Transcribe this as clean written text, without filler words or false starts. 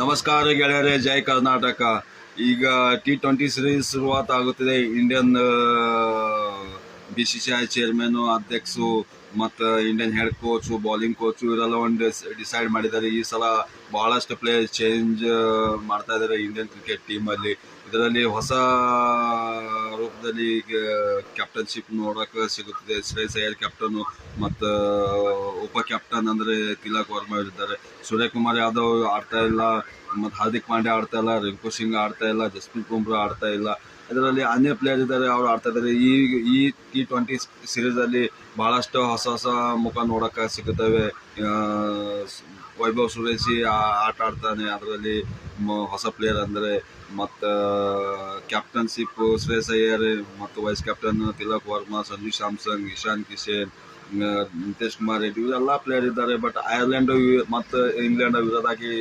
ನಮಸ್ಕಾರ ಗೆಳೆಯರೇ, ಜೈ ಕರ್ನಾಟಕ. ಈಗ T20 ಸೀರೀಸ್ ಶುರುವಾತ ಆಗುತ್ತಿದೆ. ಇಂಡಿಯನ್ BCCI ಚೇರ್ಮನ್, ಅಧ್ಯಕ್ಷರು ಮತ್ತು Indian head coach, bowling coach ಇವರೆಲ್ಲ ಒಂದು ಡಿಸೈಡ್ ಮಾಡಿದ್ದಾರೆ. ಈ ಸಲ ಬಹಳಷ್ಟು ಪ್ಲೇಯರ್ ಚೇಂಜ್ ಮಾಡ್ತಾ ಇದ್ದಾರೆ ಇಂಡಿಯನ್ ಕ್ರಿಕೆಟ್ ಟೀಮಲ್ಲಿ. ಇದರಲ್ಲಿ ಹೊಸ ರೂಪದಲ್ಲಿ ಕ್ಯಾಪ್ಟನ್ಶಿಪ್ ನೋಡೋಕೆ ಸಿಗುತ್ತದೆ. ಶ್ರೇಯಸ್ ಅಯ್ಯರ್ ಕ್ಯಾಪ್ಟನ್ ಮತ್ತು ಉಪ ಕ್ಯಾಪ್ಟನ್ ಅಂದರೆ ತಿಲಕ್ ವರ್ಮಾ ಇದ್ದಾರೆ. ಸೂರ್ಯಕುಮಾರ್ ಯಾದವ್ ಆಡ್ತಾ ಇಲ್ಲ, ಮತ್ತು ಹಾರ್ದಿಕ್ ಪಾಂಡ್ಯ ಆಡ್ತಾ ಇಲ್ಲ, ರಿಂಕು ಸಿಂಗ್ ಆಡ್ತಾ ಇಲ್ಲ, ಜಸ್ಪ್ರೀತ್ ಬುಮ್ರಾ ಆಡ್ತಾ ಇಲ್ಲ. ಇದರಲ್ಲಿ ಅನ್ಯ ಪ್ಲೇಯರ್ ಇದ್ದಾರೆ, ಅವರು ಆಡ್ತಾ ಇದ್ದಾರೆ. ಈ T20 ಸೀರೀಸಲ್ಲಿ ಬಹಳಷ್ಟು ಹೊಸ ಮುಖ ನೋಡೋಕೆ ಸಿಗುತ್ತವೆ. ವೈಭವ್ ಸೂರ್ಯವಂಶಿ ಆಟ ಆಡ್ತಾನೆ, ಅದರಲ್ಲಿ ಹೊಸ ಪ್ಲೇಯರ್ ಅಂದರೆ. ಮತ್ತು ಕ್ಯಾಪ್ಟನ್ಶಿಪ್ ಶ್ರೇಯಸ್ ಅಯ್ಯರ್ ಮತ್ತು ವೈಸ್ ಕ್ಯಾಪ್ಟನ್ ತಿಲಕ್ ವರ್ಮಾ, ಸಂಜು ಸ್ಯಾಮ್ಸನ್, ಇಶಾನ್ ಕಿಶನ್, ನಿತೀಶ್ ಕುಮಾರ್ ರೆಡ್ಡಿ ಇವರೆಲ್ಲ ಪ್ಲೇಯರ್ ಇದ್ದಾರೆ. ಬಟ್ ಐರ್ಲೆಂಡ್ ಮತ್ತು ಇಂಗ್ಲೆಂಡ್ ವಿರೋಧಾಗಿ